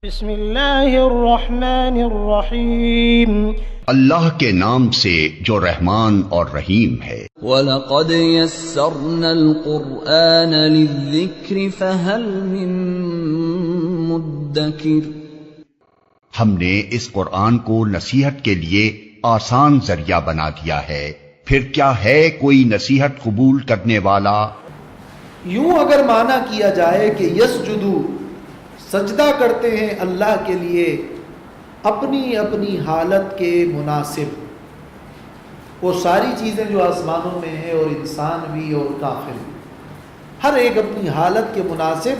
بسم اللہ الرحمن الرحیم اللہ کے نام سے جو رحمان اور رحیم ہے۔ وَلَقَدْ يَسَّرْنَا الْقُرْآنَ لِلذِّكْرِ فَهَلْ مِن مُدَّكِرٍ، ہم نے اس قرآن کو نصیحت کے لیے آسان ذریعہ بنا دیا ہے، پھر کیا ہے کوئی نصیحت قبول کرنے والا؟ یوں اگر معنی کیا جائے کہ یسجدو سجدہ کرتے ہیں اللہ کے لیے اپنی اپنی حالت کے مناسب، وہ ساری چیزیں جو آسمانوں میں ہیں اور انسان بھی اور کافر بھی، ہر ایک اپنی حالت کے مناسب،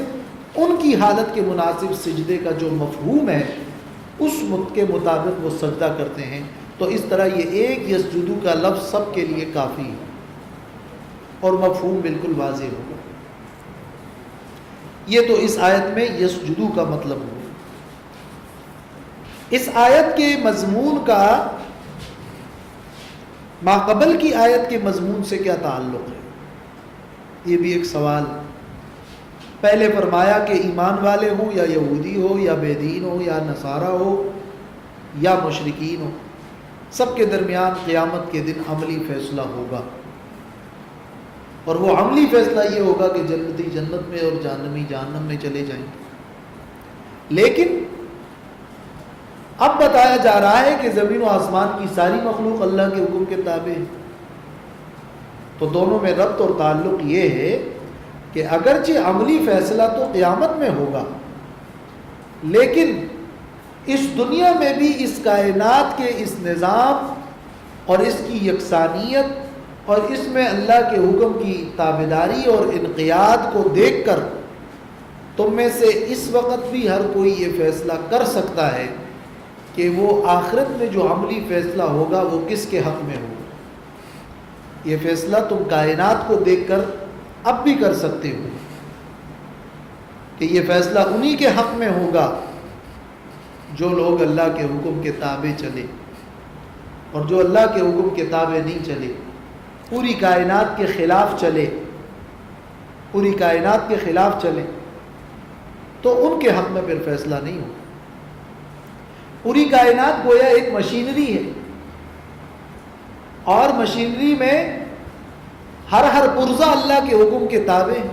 ان کی حالت کے مناسب سجدے کا جو مفہوم ہے اس کے مطابق وہ سجدہ کرتے ہیں، تو اس طرح یہ ایک یسجدو کا لفظ سب کے لیے کافی ہے اور مفہوم بالکل واضح ہوگا۔ یہ تو اس آیت میں یسجدو کا مطلب ہو۔ اس آیت کے مضمون کا ما قبل کی آیت کے مضمون سے کیا تعلق ہے، یہ بھی ایک سوال ہے۔ پہلے فرمایا کہ ایمان والے ہوں یا یہودی ہو یا بے دین ہو یا نصارہ ہو یا مشرکین ہو، سب کے درمیان قیامت کے دن عملی فیصلہ ہوگا، اور وہ عملی فیصلہ یہ ہوگا کہ جنتی جنت میں اور جہنمی جہنم میں چلے جائیں گے۔ لیکن اب بتایا جا رہا ہے کہ زمین و آسمان کی ساری مخلوق اللہ کے حکم کے تابع ہے، تو دونوں میں ربط اور تعلق یہ ہے کہ اگرچہ عملی فیصلہ تو قیامت میں ہوگا، لیکن اس دنیا میں بھی اس کائنات کے اس نظام اور اس کی یکسانیت اور اس میں اللہ کے حکم کی تابعداری اور انقیاد کو دیکھ کر تم میں سے اس وقت بھی ہر کوئی یہ فیصلہ کر سکتا ہے کہ وہ آخرت میں جو عملی فیصلہ ہوگا وہ کس کے حق میں ہوگا۔ یہ فیصلہ تم کائنات کو دیکھ کر اب بھی کر سکتے ہو کہ یہ فیصلہ انہی کے حق میں ہوگا جو لوگ اللہ کے حکم کے تابع چلے، اور جو اللہ کے حکم کے تابع نہیں چلے، پوری کائنات کے خلاف چلے، پوری کائنات کے خلاف چلے، تو ان کے حق میں پھر فیصلہ نہیں ہوگا۔ پوری کائنات گویا ایک مشینری ہے، اور مشینری میں ہر پرزہ اللہ کے حکم کے تابع ہے،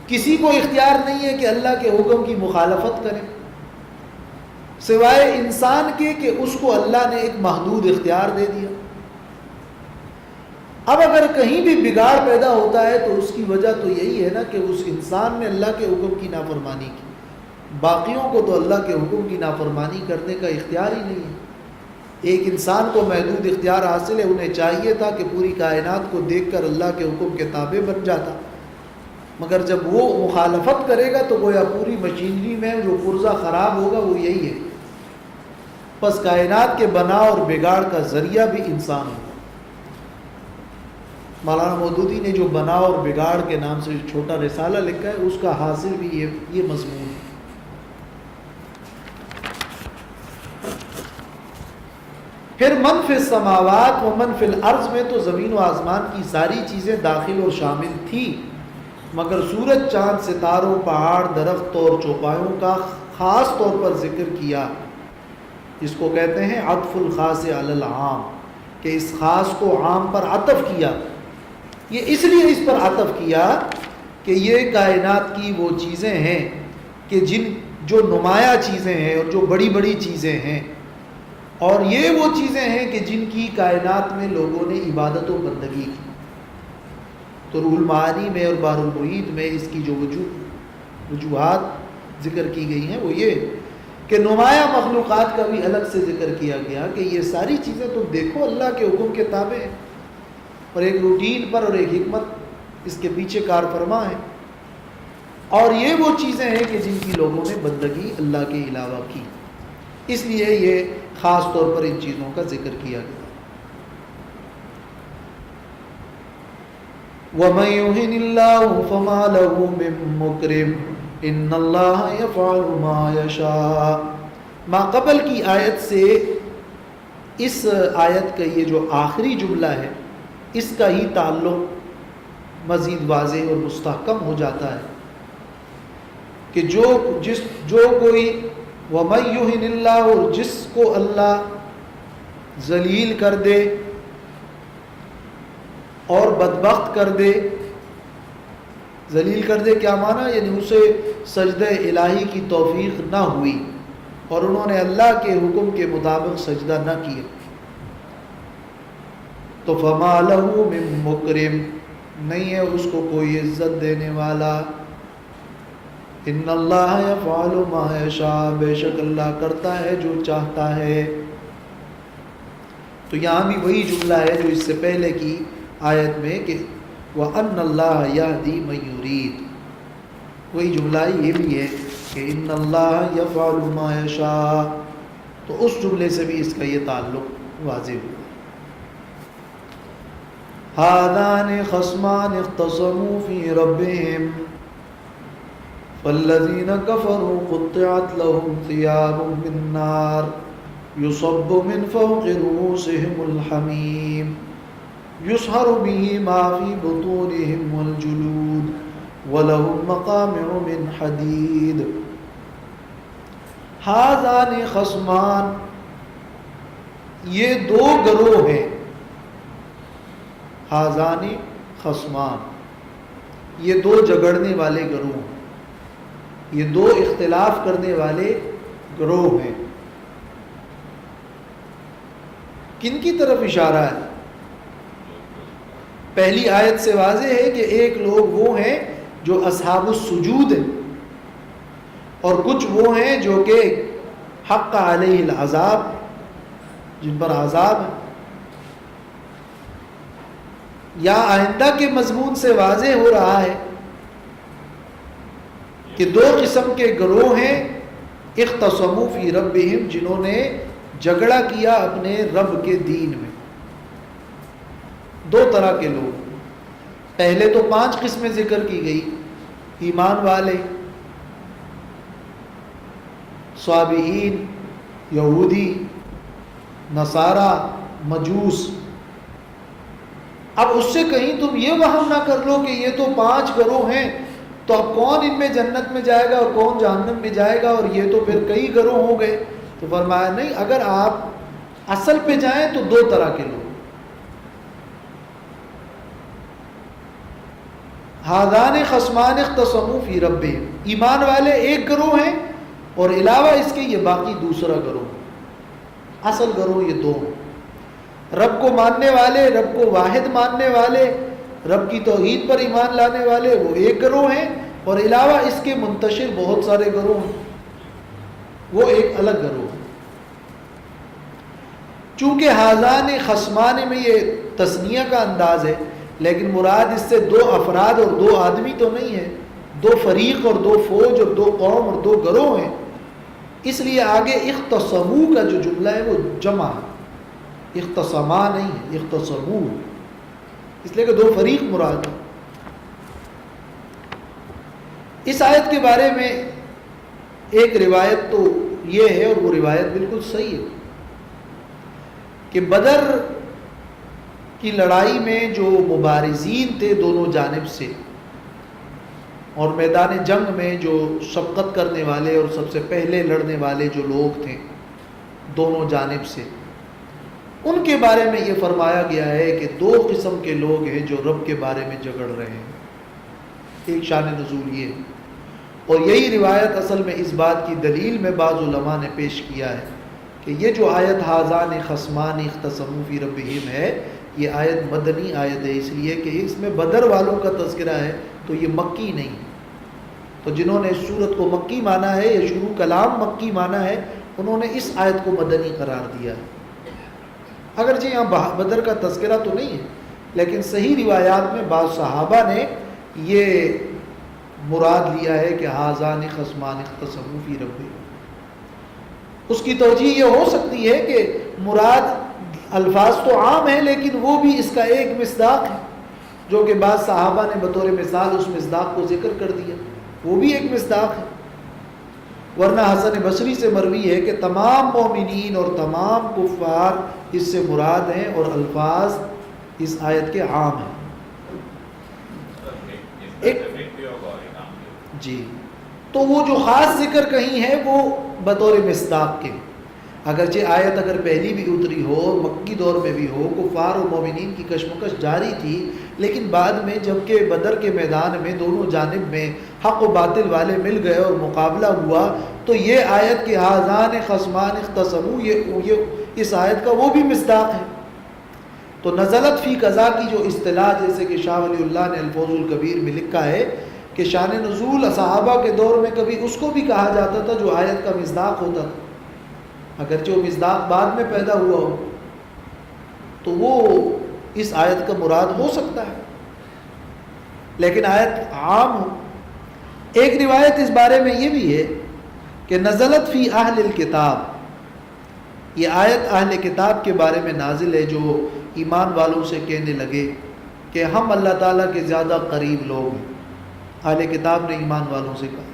کسی کو اختیار نہیں ہے کہ اللہ کے حکم کی مخالفت کرے سوائے انسان کے کہ اس کو اللہ نے ایک محدود اختیار دے دیا۔ اب اگر کہیں بھی بگاڑ پیدا ہوتا ہے تو اس کی وجہ تو یہی ہے نا کہ اس انسان نے اللہ کے حکم کی نافرمانی کی، باقیوں کو تو اللہ کے حکم کی نافرمانی کرنے کا اختیار ہی نہیں ہے۔ ایک انسان کو محدود اختیار حاصل ہے، انہیں چاہیے تھا کہ پوری کائنات کو دیکھ کر اللہ کے حکم کے تابع بن جاتا، مگر جب وہ مخالفت کرے گا تو گویا پوری مشینری میں جو پرزہ خراب ہوگا وہ یہی ہے۔ پس کائنات کے بناؤ اور بگاڑ کا ذریعہ بھی انسان ہوگا۔ مولانا مودودی نے جو بناؤ اور بگاڑ کے نام سے چھوٹا رسالہ لکھا ہے، اس کا حاصل بھی یہ مضمون ہے۔ پھر من فی السماوات و من فی الارض میں تو زمین و آسمان کی ساری چیزیں داخل اور شامل تھی، مگر سورج، چاند، ستاروں، پہاڑ، درخت اور چوپایوں کا خاص طور پر ذکر کیا، جس کو کہتے ہیں عطف الخاص علی العام، کہ اس خاص کو عام پر عطف کیا۔ یہ اس لیے اس پر عطف کیا کہ یہ کائنات کی وہ چیزیں ہیں کہ جو نمایاں چیزیں ہیں اور جو بڑی بڑی چیزیں ہیں، اور یہ وہ چیزیں ہیں کہ جن کی کائنات میں لوگوں نے عبادت و بندگی کی۔ تو روح المعانی میں اور بحر المحیط میں اس کی جو وجوہات ذکر کی گئی ہیں وہ یہ کہ نمایاں مخلوقات کا بھی الگ سے ذکر کیا گیا کہ یہ ساری چیزیں تم دیکھو اللہ کے حکم کے تابع ہیں، اور ایک روٹین پر اور ایک حکمت اس کے پیچھے کار فرما ہے، اور یہ وہ چیزیں ہیں کہ جن کی لوگوں نے بندگی اللہ کے علاوہ کی، اس لیے یہ خاص طور پر ان چیزوں کا ذکر کیا گیا۔ وَمَن يُهِنِ اللَّهُ فَمَا لَهُ مِن مُّكْرِمٍ إِنَّ اللَّهَ يَفْعَلُ مَا يَشَاءُ۔ ما قبل کی آیت سے اس آیت کا یہ جو آخری جملہ ہے اس کا ہی تعلق مزید واضح اور مستحکم ہو جاتا ہے کہ جو کوئی وَمَن يُهِنِ اللَّهُ، جس کو اللہ ذلیل کر دے اور بدبخت کر دے. ذلیل کر دے کیا معنی؟ یعنی اسے سجدہ الہی کی توفیق نہ ہوئی اور انہوں نے اللہ کے حکم کے مطابق سجدہ نہ کیا، تو فَمَا لَهُ مِن مُكْرِمٍ، نہیں ہے اس کو کوئی عزت دینے والا. ان اللہ یفعل ما یشاء، بے شک اللہ کرتا ہے جو چاہتا ہے. تو یہاں بھی وہی جملہ ہے جو اس سے پہلے کی آیت میں کہ وَأَنَّ اللَّهَ يَهْدِي مَن يُرِيدُ، وہی جملہ یہ بھی ہے کہ ان اللہ یفعل ما یشاء، تو اس جملے سے بھی اس کا یہ تعلق واضح ہوا. هَذَانِ خَصْمَانِ اخْتَصَمُوا فِي رَبِّهِمْ فَالَّذِينَ كَفَرُوا قُطِّعَتْ لَهُمْ ثِيَابٌ مِّن نَّارٍ يُصَبُّ مِنْ فَوْقِ رُءُوسِهِمُ الْحَمِيمُ يُصْهَرُ بِهِ مَا فِي بُطُونِهِمْ وَالْجُلُودُ وَلَهُمْ مَقَامِعُ مِنْ حَدِيدٍ. هَذَانِ خَصْمَانِ، یہ دو گروہ ہیں. هَذَانِ خَصْمَانِ، یہ دو جھگڑنے والے گروہ ہیں، یہ دو اختلاف کرنے والے گروہ ہیں. کن کی طرف اشارہ ہے؟ پہلی آیت سے واضح ہے کہ ایک لوگ وہ ہیں جو اصحاب السجود ہیں، اور کچھ وہ ہیں جو کہ حق علیہ العذاب، جن پر عذاب ہے. یا آئندہ کے مضمون سے واضح ہو رہا ہے کہ دو قسم کے گروہ ہیں اختصموا فی ربہم، جنہوں نے جھگڑا کیا اپنے رب کے دین میں. دو طرح کے لوگ، پہلے تو 5 قسمیں ذکر کی گئی: ایمان والے، صابئین، یہودی، نصارہ، مجوس. اب اس سے کہیں تم یہ وہم نہ کر لو کہ یہ تو 5 گروہ ہیں، تو اب کون ان میں جنت میں جائے گا اور کون جہنم میں جائے گا، اور یہ تو پھر کئی گروہ ہو گئے. تو فرمایا نہیں، اگر آپ اصل پہ جائیں تو 2 طرح کے لوگ. ہادان خصمان اختصموا فی ربہم، ایمان والے ایک گروہ ہیں اور علاوہ اس کے یہ باقی دوسرا گروہ. اصل گروہ یہ 2 ہیں. رب کو ماننے والے، رب کو واحد ماننے والے، رب کی توحید پر ایمان لانے والے، وہ ایک گروہ ہیں، اور علاوہ اس کے منتشر بہت سارے گروہ ہیں، وہ ایک الگ گروہ ہے. چونکہ ہازان خصمان میں یہ تثنیہ کا انداز ہے، لیکن مراد اس سے 2 افراد اور 2 آدمی تو نہیں ہے، 2 فریق اور 2 فوج اور 2 قوم اور 2 گروہ ہیں. اس لیے آگے اختصموا کا جو جملہ ہے وہ جمع ہے، اختصما نہیں ہے، اختصموا، اس لیے کہ 2 فریق مراد ہے. اس آیت کے بارے میں ایک روایت تو یہ ہے، اور وہ روایت بالکل صحیح ہے، کہ بدر کی لڑائی میں جو مبارزین تھے دونوں جانب سے، اور میدان جنگ میں جو شفقت کرنے والے اور سب سے پہلے لڑنے والے جو لوگ تھے دونوں جانب سے، ان کے بارے میں یہ فرمایا گیا ہے کہ 2 قسم کے لوگ ہیں جو رب کے بارے میں جھگڑ رہے ہیں. ایک شان نزول یہ ہے، اور یہی روایت اصل میں اس بات کی دلیل میں بعض علماء نے پیش کیا ہے کہ یہ جو آیت ہازان خصمان اختصموا فی ربہم ہے، یہ آیت مدنی آیت ہے، اس لیے کہ اس میں بدر والوں کا تذکرہ ہے، تو یہ مکی نہیں. تو جنہوں نے اس صورت کو مکی مانا ہے یا شروع کلام مکی مانا ہے، انہوں نے اس آیت کو مدنی قرار دیا ہے. اگرچہ یہاں بدر کا تذکرہ تو نہیں ہے، لیکن صحیح روایات میں بعض صحابہ نے یہ مراد لیا ہے کہ ہازان خصمان اختصموا فی ربہم. اس کی توجیہ یہ ہو سکتی ہے کہ مراد الفاظ تو عام ہیں، لیکن وہ بھی اس کا ایک مصداق ہے، جو کہ بعض صحابہ نے بطور مثال اس مصداق کو ذکر کر دیا، وہ بھی ایک مصداق ہے. ورنہ حسن بصری سے مروی ہے کہ تمام مومنین اور تمام کفار اس سے مراد ہیں، اور الفاظ اس آیت کے عام ہیں. ایک جی تو وہ جو خاص ذکر کہیں ہے وہ بطور مصداق کے، اگرچہ آیت اگر پہلی بھی اتری ہو، مکی دور میں بھی ہو، کفار و مومنین کی کشمکش جاری تھی، لیکن بعد میں جب کہ بدر کے میدان میں دونوں جانب میں حق و باطل والے مل گئے اور مقابلہ ہوا، تو یہ آیت کہ ہذان خصمان اختصموا، یہ اس آیت کا وہ بھی مصداق ہے۔ تو نزلت فی قضا کی جو اصطلاح، جیسے کہ شاہ ولی اللہ نے الفوز الکبیر میں لکھا ہے کہ شان نزول صحابہ کے دور میں کبھی اس کو بھی کہا جاتا تھا جو آیت کا مصداق ہوتا تھا، اگرچہ وہ مصداق بعد میں پیدا ہوا ہو، تو وہ اس آیت کا مراد ہو سکتا ہے، لیکن آیت عام ہو۔ ایک روایت اس بارے میں یہ بھی ہے کہ نزلت فی اہل الکتاب، یہ آیت اہل کتاب کے بارے میں نازل ہے جو ایمان والوں سے کہنے لگے کہ ہم اللہ تعالیٰ کے زیادہ قریب لوگ ہیں۔ اہل کتاب نے ایمان والوں سے کہا،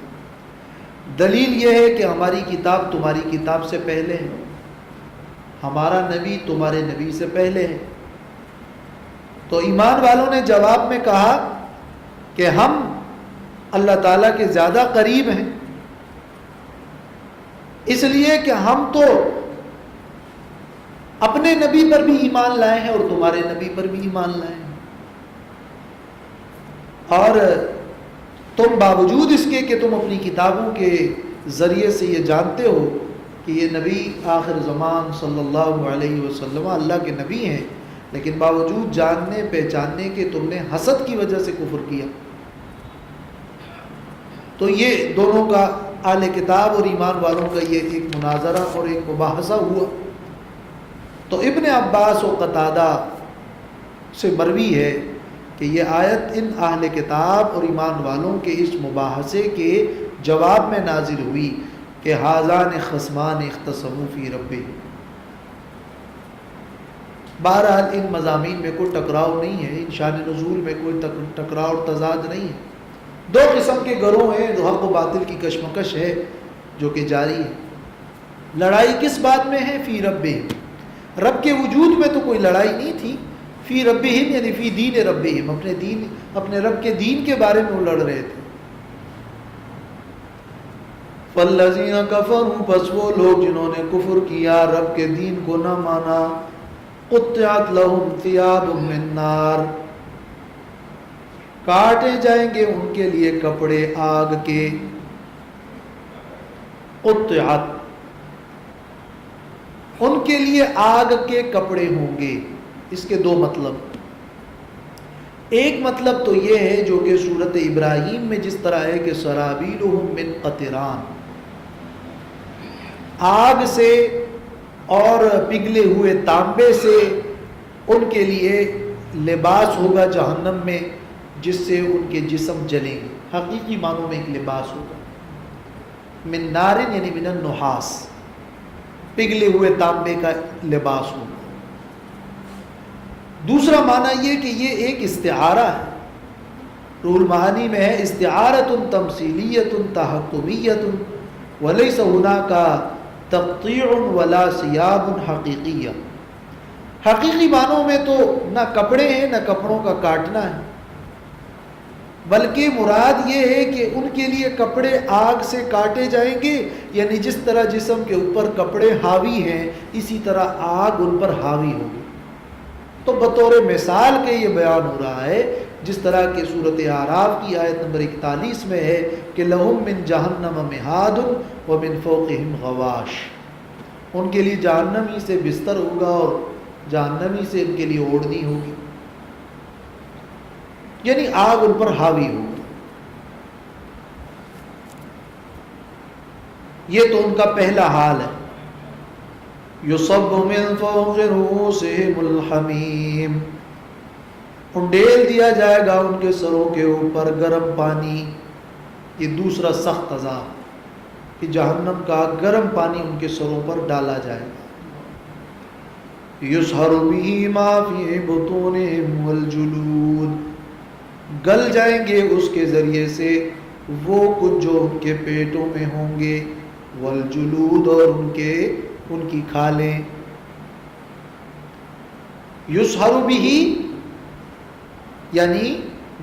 دلیل یہ ہے کہ ہماری کتاب تمہاری کتاب سے پہلے ہے، ہمارا نبی تمہارے نبی سے پہلے ہے۔ تو ایمان والوں نے جواب میں کہا کہ ہم اللہ تعالیٰ کے زیادہ قریب ہیں، اس لیے کہ ہم تو اپنے نبی پر بھی ایمان لائے ہیں اور تمہارے نبی پر بھی ایمان لائے ہیں، اور تم باوجود اس کے کہ تم اپنی کتابوں کے ذریعے سے یہ جانتے ہو کہ یہ نبی آخر زمان صلی اللہ علیہ وسلم اللہ کے نبی ہیں، لیکن باوجود جاننے پہچاننے کے تم نے حسد کی وجہ سے کفر کیا۔ تو یہ دونوں کا، اہل کتاب اور ایمان والوں کا یہ ایک مناظرہ اور ایک مباحثہ ہوا۔ تو ابن عباس و قتادہ سے مروی ہے کہ یہ آیت ان اہل کتاب اور ایمان والوں کے اس مباحثے کے جواب میں نازل ہوئی کہ ہذان خصمان اختصموا فی ربہم۔ بہرحال ان مضامین میں کوئی ٹکراؤ نہیں ہے، ان شان نزول میں کوئی ٹکراؤ اور تضاد نہیں ہے۔ دو قسم کے گروہ ہیں، جو حق و باطل کی کشمکش ہے جو کہ جاری ہے۔ لڑائی کس بات میں ہے؟ فی ربہم، رب کے وجود میں تو کوئی لڑائی نہیں تھی، فی ربہم یعنی فی دین ربہم، اپنے رب کے دین کے بارے میں وہ لڑ رہے تھے۔ فالذین کفروا، پس وہ لوگ جنہوں نے کفر کیا، رب کے دین کو نہ مانا، قطعت لہم ثیاب من نار، کاٹے جائیں گے ان کے لیے کپڑے آگ کے۔ قطعت، ان کے لیے آگ کے کپڑے ہوں گے۔ اس کے دو مطلب، ایک مطلب تو یہ ہے جو کہ سورۃ ابراہیم میں جس طرح ہے کہ سرابیلہم من قطران، آگ سے اور پگھلے ہوئے تانبے سے ان کے لیے لباس ہوگا جہنم میں، جس سے ان کے جسم جلیں گے۔ حقیقی معنوں میں ایک لباس ہوگا، من نارن یعنی من النحاس، پگھلے ہوئے تانبے کا لباس ہوگا۔ دوسرا معنی یہ کہ یہ ایک استعارہ ہے، روح المعانی میں ہے استعارۃ تمثیلیۃ تحکمیۃ ولیس ہناک تقطیع ولا ثیاب حقیقیہ۔ حقیقی معنوں میں تو نہ کپڑے ہیں نہ کپڑوں کا کاٹنا ہے، بلکہ مراد یہ ہے کہ ان کے لیے کپڑے آگ سے کاٹے جائیں گے، یعنی جس طرح جسم کے اوپر کپڑے حاوی ہیں اسی طرح آگ ان پر حاوی ہوگی۔ تو بطور مثال کے یہ بیان ہو رہا ہے، جس طرح کہ سورۃ اعراف کی آیت نمبر 41 میں ہے کہ لہم من جہنم مہاد ومن فوقہم غواش، ان کے لیے جہنم ہی سے بستر ہوگا اور جہنم ہی سے ان کے لیے اوڑھنی ہوگی، یعنی آگ ان پر حاوی ہوگی۔ یہ تو ان کا پہلا حال ہے۔ یصب من فوق رؤوسہم الحمیم، انڈیل دیا جائے گا ان کے سروں کے اوپر گرم پانی۔ یہ دوسرا سخت عذاب کہ جہنم کا گرم پانی ان کے سروں پر ڈالا جائے گا۔ یصہر بہ ما فی بطونہم والجلود، گل جائیں گے اس کے ذریعے سے وہ کچھ جو ان کے پیٹوں میں ہوں گے، والجلود اور ان کی کھالیں۔ یصہر بہ یعنی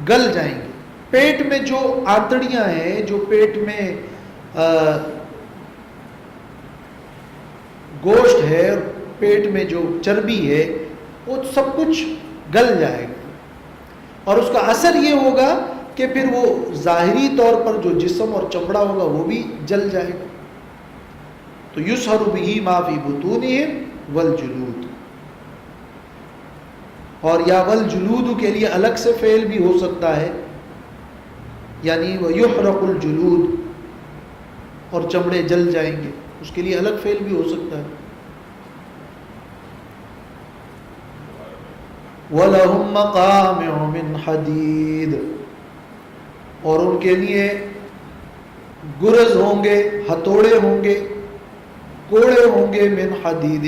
گل جائیں گے، پیٹ میں جو آنتڑیاں ہیں، جو پیٹ میں گوشت ہے، پیٹ میں جو چربی ہے، وہ سب کچھ گل جائے گا، اور اس کا اثر یہ ہوگا کہ پھر وہ ظاہری طور پر جو جسم اور چمڑا ہوگا وہ بھی جل جائے گا. تو یسہر بہ ما فی بطونہم والجلود، اور یا والجلود کے لیے الگ سے فعل بھی ہو سکتا ہے، یعنی وہ یحرق الجلود، اور چمڑے جل جائیں گے، اس کے لیے الگ فعل بھی ہو سکتا ہے. وَلَهُمْ مَقَامِعُ مِنْ حَدِيدٍ، اور ان کے لیے گرز ہوں گے، ہتھوڑے ہوں گے، کوڑے ہوں گے، من حدید،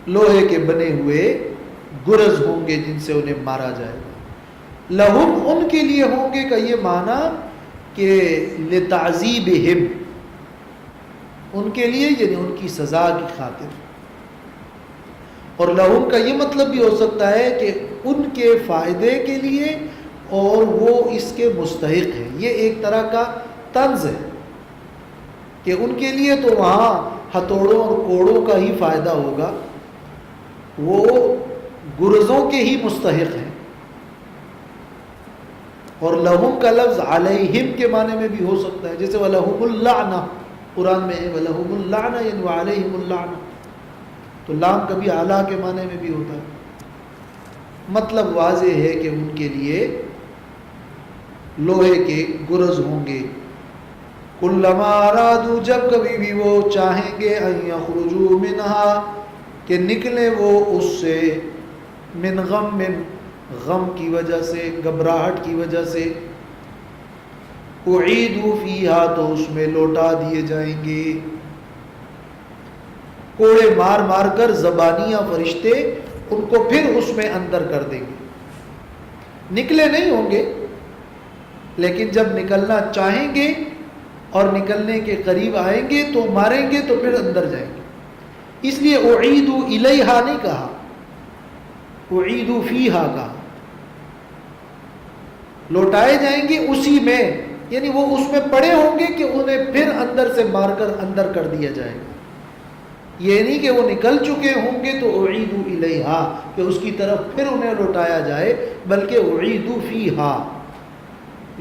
لوہے کے بنے ہوئے گرز ہوں گے جن سے انہیں مارا جائے گا. لہم، ان کے لیے ہوں گے کا یہ معنی کہ لتعذیبہم، ان کے لیے یعنی ان کی سزا کی خاطر. اور لہم کا یہ مطلب بھی ہو سکتا ہے کہ ان کے فائدے کے لیے اور وہ اس کے مستحق ہیں. یہ ایک طرح کا طنز ہے کہ ان کے لیے تو وہاں ہتھوڑوں اور کوڑوں کا ہی فائدہ ہوگا، وہ گرزوں کے ہی مستحق ہیں. اور لہم کا لفظ علیہم کے معنی میں بھی ہو سکتا ہے، جیسے وَلَهُمُ اللَّعْنَةُ قرآن میں ہے وَلَهُمُ اللَّعْنَةُ یعنی وَعَلَيْهِمُ اللَّعْنَةُ، تو لام کبھی اعلیٰ کے معنی میں بھی ہوتا ہے. مطلب واضح ہے کہ ان کے لیے لوہے کے گرز ہوں گے. کلما ارادو، جب کبھی بھی وہ چاہیں گے، ان یخرجوا منہا، کہ نکلے وہ اس سے، من غم، غم کی وجہ سے، گھبراہٹ کی وجہ سے، اعیدوا فیہا، تو اس میں لوٹا دیے جائیں گے. کوڑے مار مار کر زبانیہ فرشتے ان کو پھر اس میں اندر کر دیں گے. نکلے نہیں ہوں گے، لیکن جب نکلنا چاہیں گے اور نکلنے کے قریب آئیں گے تو ماریں گے تو پھر اندر جائیں گے. اس لیے اعیدوا الیہا نہیں کہا، اعیدوا فیہا کہا. لوٹائے جائیں گے اسی میں، یعنی وہ اس میں پڑے ہوں گے کہ انہیں پھر اندر سے مار کر اندر کر دیا جائے گا. یہ نہیں کہ وہ نکل چکے ہوں گے تو اعیدوا الیہا، کہ اس کی طرف پھر انہیں لوٹایا جائے، بلکہ اعیدوا فیہا.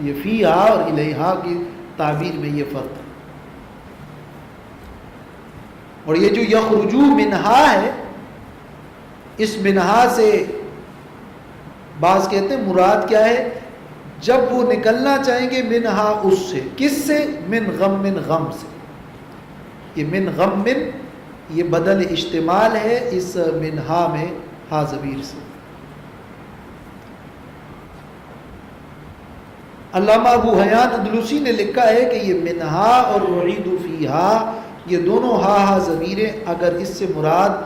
یہ فیہا اور الیہا کی تعبیر میں یہ فرق ہے. اور یہ جو یخرجو منہا ہے، اس منہا سے بعض کہتے ہیں مراد کیا ہے، جب وہ نکلنا چاہیں گے منہا، اس سے، کس سے، من غم، من غم سے. یہ من غم، من یہ بدل اشتمال ہے اس منہا میں ہا ضمیر سے. علامہ ابو حیان اندلسی نے لکھا ہے کہ یہ منہا اور اعیدوا فیہا، یہ دونوں ہا ضمیریں اگر اس سے مراد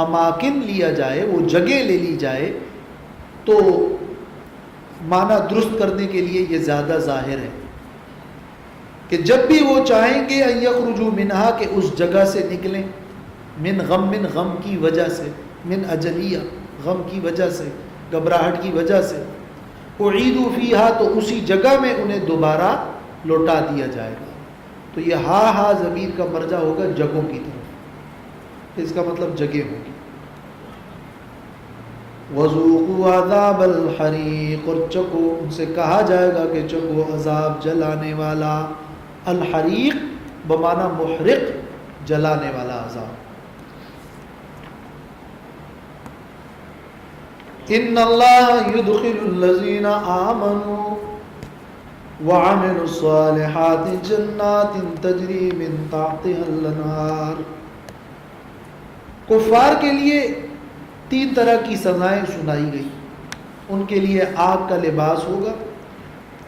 اماکن لیا جائے، وہ جگہ لے لی جائے، تو معنی درست کرنے کے لیے یہ زیادہ ظاہر ہے کہ جب بھی وہ چاہیں گے ان یخرجوا منہا، کہ اس جگہ سے نکلیں، من غم، من غم کی وجہ سے، من اجلیہ غم کی وجہ سے، گھبراہٹ کی وجہ سے، اعیدوا فیہا، تو اسی جگہ میں انہیں دوبارہ لوٹا دیا جائے گا. تو یہ ہا ضمیر کا مرجع ہوگا جگہوں کی طرف، اس کا مطلب جگہ ہوگی. وَذُوقُوا عَذَابَ الْحَرِيقِ، اور چکو، ان سے کہا جائے گا کہ چکو عذاب جلانے والا. الحریق بمعنی محرق، جلانے والا عذاب. ان اللہ يدخل الذین آمنوا وعملوا الصالحات جنات تجری من تحتها الانہار. کفار کے لیے 3 طرح کی سزائیں سنائی گئی. ان کے لیے آگ کا لباس ہوگا،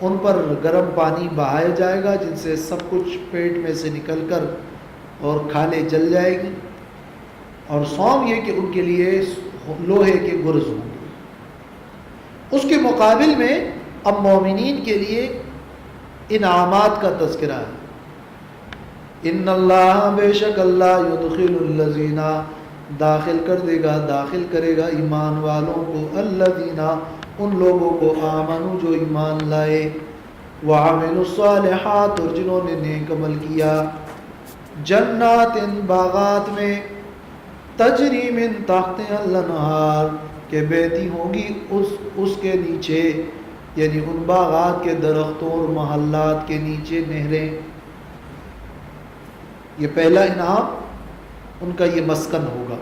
ان پر گرم پانی بہایا جائے گا جن سے سب کچھ پیٹ میں سے نکل کر اور کھالیں جل جائے گی. اور سوم یہ کہ ان کے لیے لوہے کے گرز ہوں گے. اس کے مقابل میں اب مومنین کے لیے انعامات کا تذکرہ ہے. ان اللہ، بے شک اللہ، یدخل الذین، داخل کر دے گا، داخل کرے گا ایمان والوں کو، الذین ان لوگوں کو، آمنوا جو ایمان لائے، وعملوا الصالحات اور جنہوں نے نیک عمل کیا، جنات باغات میں، تجری من تحتها الانہار کہ بہتی ہوں گی اس کے نیچے، یعنی ان باغات کے درختوں اور محلات کے نیچے نہریں۔ یہ پہلا انعام ان کا یہ مسکن ہوگا۔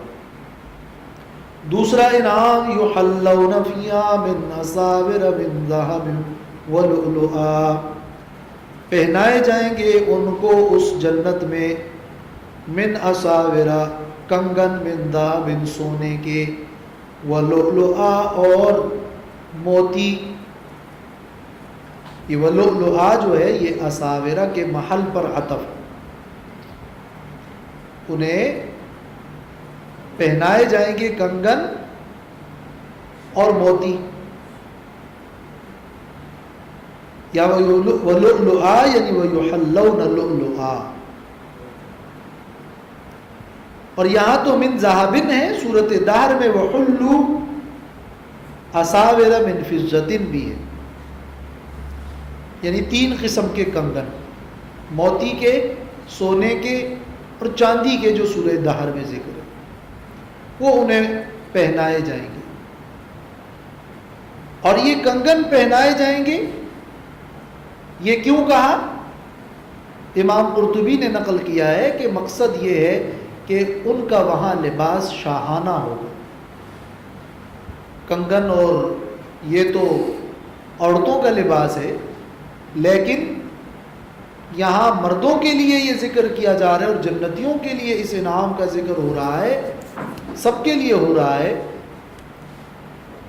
دوسرا انعام یحلون فیہا من اساور من ذہب ولؤلؤا، پہنائے جائیں گے ان کو اس جنت میں، من اساورا کنگن، من ذہب سونے کے، ولؤلؤا اور موتی۔ یہ ولؤلؤا جو ہے یہ اساورا کے محل پر عطف، انہیں پہنائے جائیں گے کنگن اور موتی، یا ولؤلؤا یعنی ویحلون لؤلؤا۔ اور یہاں تو من ذہبن ہے، سورۃ دہر میں وحلوا اساور من فضۃ بھی ہے، یعنی 3 قسم کے کنگن، موتی کے، سونے کے اور چاندی کے، جو سورہ دہر میں ذکر ہے، وہ انہیں پہنائے جائیں گے۔ اور یہ کنگن پہنائے جائیں گے، یہ کیوں کہا؟ امام قرطبی نے نقل کیا ہے کہ مقصد یہ ہے کہ ان کا وہاں لباس شاہانہ ہوگا۔ کنگن اور یہ تو عورتوں کا لباس ہے، لیکن یہاں مردوں کے لیے یہ ذکر کیا جا رہا ہے، اور جنتیوں کے لیے اس انعام کا ذکر ہو رہا ہے، سب کے لیے ہو رہا ہے۔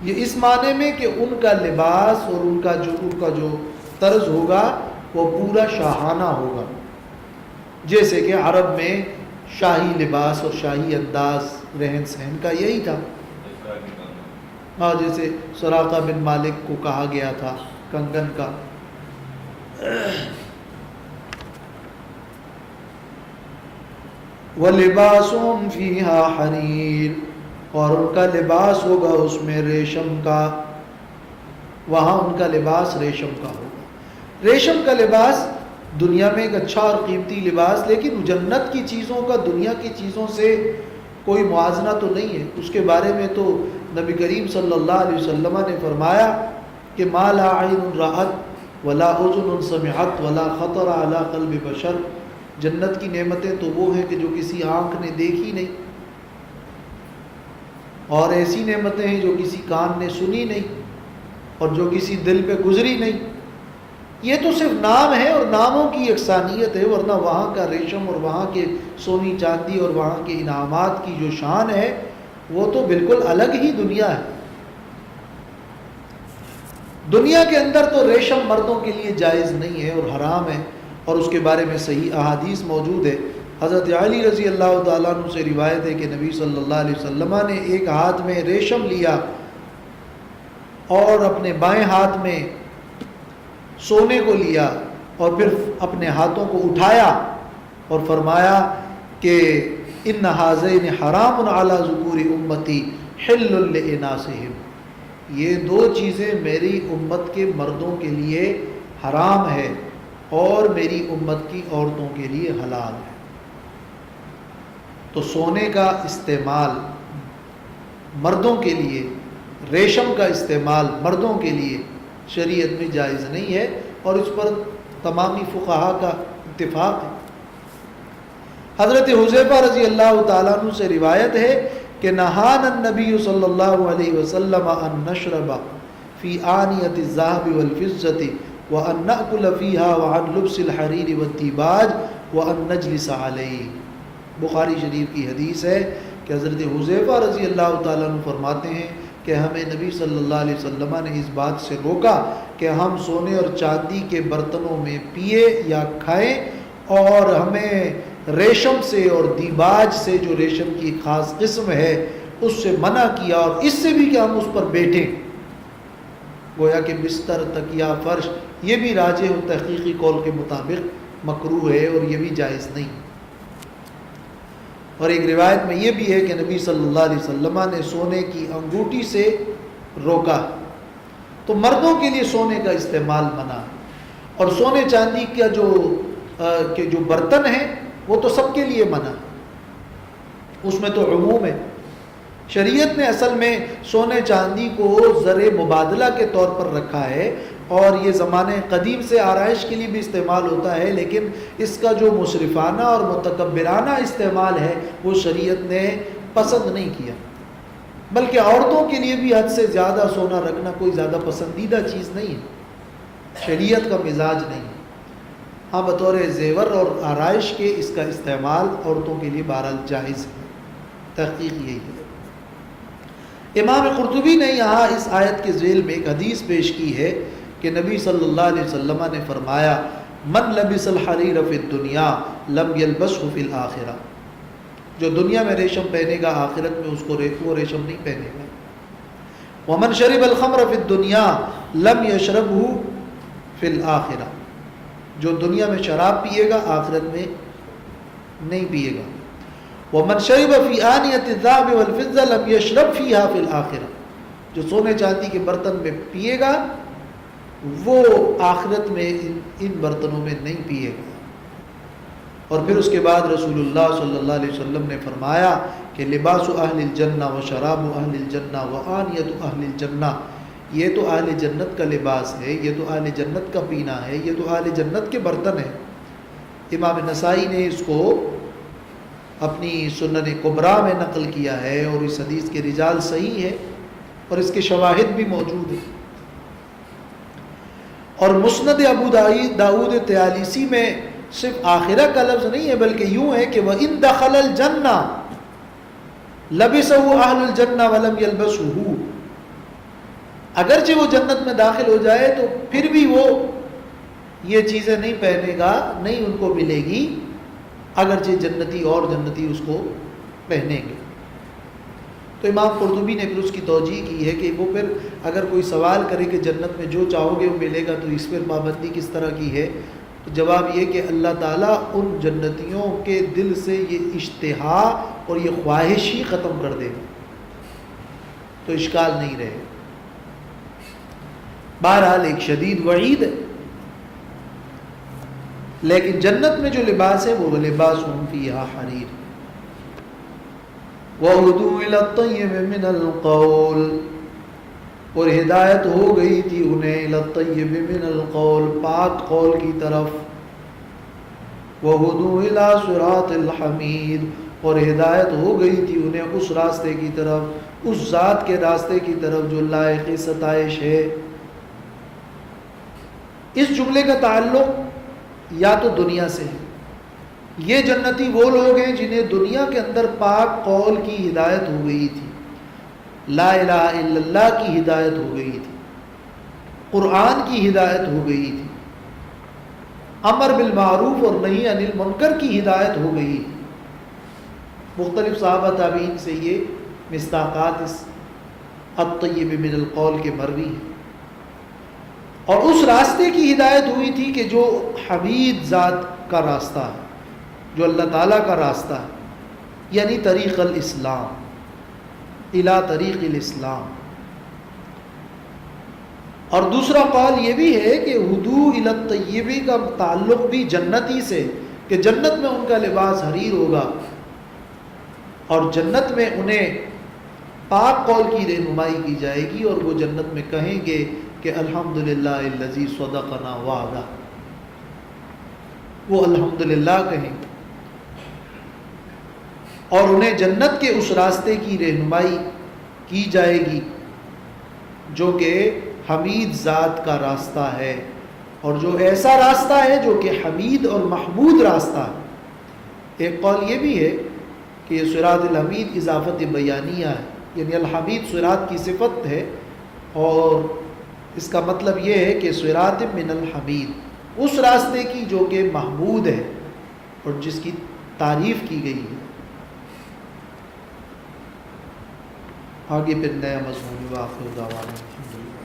یہ اس معنی میں کہ ان کا لباس اور ان کا جو طرز ہوگا وہ پورا شاہانہ ہوگا، جیسے کہ عرب میں شاہی لباس اور شاہی انداز رہن سہن کا یہی تھا۔ ہاں، جیسے سراقہ بن مالک کو کہا گیا تھا کنگن کا۔ وَلِبَاسُهُمْ فِيهَا حَرِيرٌ اور ان کا لباس ہوگا اس میں ریشم کا، وہاں ان کا لباس ریشم کا ہوگا۔ ریشم کا لباس دنیا میں ایک اچھا اور قیمتی لباس، لیکن جنت کی چیزوں کا دنیا کی چیزوں سے کوئی موازنہ تو نہیں ہے۔ اس کے بارے میں تو نبی کریم صلی اللہ علیہ وسلم نے فرمایا کہ ما لا عین رأت ولا اذن سمعت ولا خطر علی قلب بشر، جنت کی نعمتیں تو وہ ہیں کہ جو کسی آنکھ نے دیکھی نہیں، اور ایسی نعمتیں ہیں جو کسی کان نے سنی نہیں اور جو کسی دل پہ گزری نہیں۔ یہ تو صرف نام ہے اور ناموں کی یکسانیت ہے، ورنہ وہاں کا ریشم اور وہاں کے سونی چاندی اور وہاں کے انعامات کی جو شان ہے وہ تو بالکل الگ ہی دنیا ہے۔ دنیا کے اندر تو ریشم مردوں کے لیے جائز نہیں ہے اور حرام ہے، اور اس کے بارے میں صحیح احادیث موجود ہے۔ حضرت علی رضی اللہ تعالیٰ عنہ سے روایت ہے کہ نبی صلی اللہ علیہ وسلم نے ایک ہاتھ میں ریشم لیا اور اپنے بائیں ہاتھ میں سونے کو لیا، اور پھر اپنے ہاتھوں کو اٹھایا اور فرمایا کہ ان ھذین حرام علی ذکور امتی حل لاناسہم، یہ 2 چیزیں میری امت کے مردوں کے لیے حرام ہے اور میری امت کی عورتوں کے لیے حلال ہے۔ تو سونے کا استعمال مردوں کے لیے، ریشم کا استعمال مردوں کے لیے شریعت میں جائز نہیں ہے، اور اس پر تمامی فقہا کا اتفاق ہے۔ حضرت حذیفہ رضی اللہ تعالیٰ عنہ سے روایت ہے کہ نہانا النبی صلی اللہ علیہ وسلم ان نشرب فی آنیۃ الذہب والفضۃ وان نأکل فیہا وعن لبس الحریر والدیباج وان نجلس علیہ۔ بخاری شریف کی حدیث ہے کہ حضرت حذیفہ رضی اللہ تعالیٰ عنہ فرماتے ہیں کہ ہمیں نبی صلی اللہ علیہ وسلم نے اس بات سے روکا کہ ہم سونے اور چاندی کے برتنوں میں پیے یا کھائیں، اور ہمیں ریشم سے اور دیباج سے، جو ریشم کی خاص قسم ہے، اس سے منع کیا، اور اس سے بھی کہ ہم اس پر بیٹھیں۔ گویا کہ بستر، تکیہ، فرش، یہ بھی راجح و تحقیقی قول کے مطابق مکروہ ہے اور یہ بھی جائز نہیں۔ اور ایک روایت میں یہ بھی ہے کہ نبی صلی اللہ علیہ وسلم نے سونے کی انگوٹھی سے روکا. تو مردوں کے لیے سونے کا استعمال منع ہے، اور سونے چاندی کا جو برتن ہیں وہ تو سب کے لیے منع ہے، اس میں تو عموم ہے. شریعت نے اصل میں سونے چاندی کو زر مبادلہ کے طور پر رکھا ہے، اور یہ زمانے قدیم سے آرائش کے لیے بھی استعمال ہوتا ہے، لیکن اس کا جو مصرفانہ اور متکبرانہ استعمال ہے وہ شریعت نے پسند نہیں کیا. بلکہ عورتوں کے لیے بھی حد سے زیادہ سونا رکھنا کوئی زیادہ پسندیدہ چیز نہیں ہے، شریعت کا مزاج نہیں ہے. ہاں بطور زیور اور آرائش کے اس کا استعمال عورتوں کے لیے بہرحال جائز ہے. تحقیق یہی ہے. امام قرطبی نے یہاں اس آیت کے ذیل میں ایک حدیث پیش کی ہے کہ نبی صلی اللہ علیہ وسلم نے فرمایا من لبس الحریر فی الدنیا لم یلبسہ فی الآخرہ، جو دنیا میں ریشم پہنے گا آخرت میں اس کو وہ ریشم نہیں پہنے گا. ومن شرب الخمر فی الدنیا لم یشربہ فی الآخرہ، جو دنیا میں شراب پیے گا آخرت میں نہیں پیے گا. ومن شرب فی آنیۃ الذهب والفضہ لم یشرب فیہا فی الآخرہ، جو سونے چاندی کے برتن میں پیے گا وہ آخرت میں ان برتنوں میں نہیں پیے گا. اور پھر اس کے بعد رسول اللہ صلی اللہ علیہ وسلم نے فرمایا کہ لباس اہل الجنہ و شراب اہل الجنہ و آنیۃ اہل الجنہ، یہ تو اہل جنت کا لباس ہے، یہ تو اہل جنت کا پینا ہے، یہ تو اہل جنت کے برتن ہیں. امام نسائی نے اس کو اپنی سنن کبریٰ میں نقل کیا ہے، اور اس حدیث کے رجال صحیح ہے اور اس کے شواہد بھی موجود ہیں. اور مسند ابو داؤد طیالسی میں صرف آخرہ کا لفظ نہیں ہے، بلکہ یوں ہے کہ وَإِن دَخَلَ الْجَنَّةَ لَبِسَهُ أَهْلُ الْجَنَّةِ وَلَمْ يَلْبَسُهُ، اگرچہ وہ جنت میں داخل ہو جائے تو پھر بھی وہ یہ چیزیں نہیں پہنے گا، نہیں ان کو ملے گی، اگرچہ جنتی اور جنتی اس کو پہنیں گے. تو امام قرطبی نے پھر اس کی توجیہ کی ہے کہ وہ پھر اگر کوئی سوال کرے کہ جنت میں جو چاہو گے وہ ملے گا تو اس پر پابندی کس طرح کی ہے، تو جواب یہ کہ اللہ تعالیٰ ان جنتیوں کے دل سے یہ اشتہا اور یہ خواہش ہی ختم کر دے گا، تو اشکال نہیں رہے. بہرحال ایک شدید وعید ہے، لیکن جنت میں جو لباس ہے وہ لباسہم فیہا حریر. وَهُدُوا إِلَى الطَّيِّبِ مِنَ الْقَوْلِ، اور ہدایت ہو گئی تھی انہیں إِلَى الطَّيِّبِ مِنَ الْقَوْلِ، پاک قول کی طرف. وَهُدُوا إِلَى صِرَاطِ الْحَمِيدِ، اور ہدایت ہو گئی تھی انہیں اس راستے کی طرف، اس ذات کے راستے کی طرف جو لائق ستائش ہے. اس جملے کا تعلق یا تو دنیا سے ہے، یہ جنتی وہ لوگ ہیں جنہیں دنیا کے اندر پاک قول کی ہدایت ہو گئی تھی، لا الہ الا اللہ کی ہدایت ہو گئی تھی، قرآن کی ہدایت ہو گئی تھی، امر بالمعروف اور نہی عن المنکر کی ہدایت ہو گئی تھی. مختلف صحابہ تابعین سے یہ مصداقات اس الطیب من القول کے مروی ہیں. اور اس راستے کی ہدایت ہوئی تھی کہ جو حمید ذات کا راستہ ہے، جو اللہ تعالیٰ کا راستہ ہے، یعنی طریق الاسلام، الی طریق الاسلام. اور دوسرا قول یہ بھی ہے کہ ہدو الی الطیب کا تعلق بھی جنتی سے، کہ جنت میں ان کا لباس حریر ہوگا اور جنت میں انہیں پاک قول کی رہنمائی کی جائے گی، اور وہ جنت میں کہیں گے کہ الحمدللہ الذی صدقنا وعدہ، وہ الحمدللہ کہیں گے. اور انہیں جنت کے اس راستے کی رہنمائی کی جائے گی جو کہ حمید ذات کا راستہ ہے، اور جو ایسا راستہ ہے جو کہ حمید اور محمود راستہ ہے. ایک قول یہ بھی ہے کہ یہ صراط الحمید اضافت بیانیہ ہے، یعنی الحمید صراط کی صفت ہے، اور اس کا مطلب یہ ہے کہ صراط من الحمید، اس راستے کی جو کہ محمود ہے اور جس کی تعریف کی گئی ہے. آگے پھر نیا مضمون. واخر دعوانا الحمدللہ.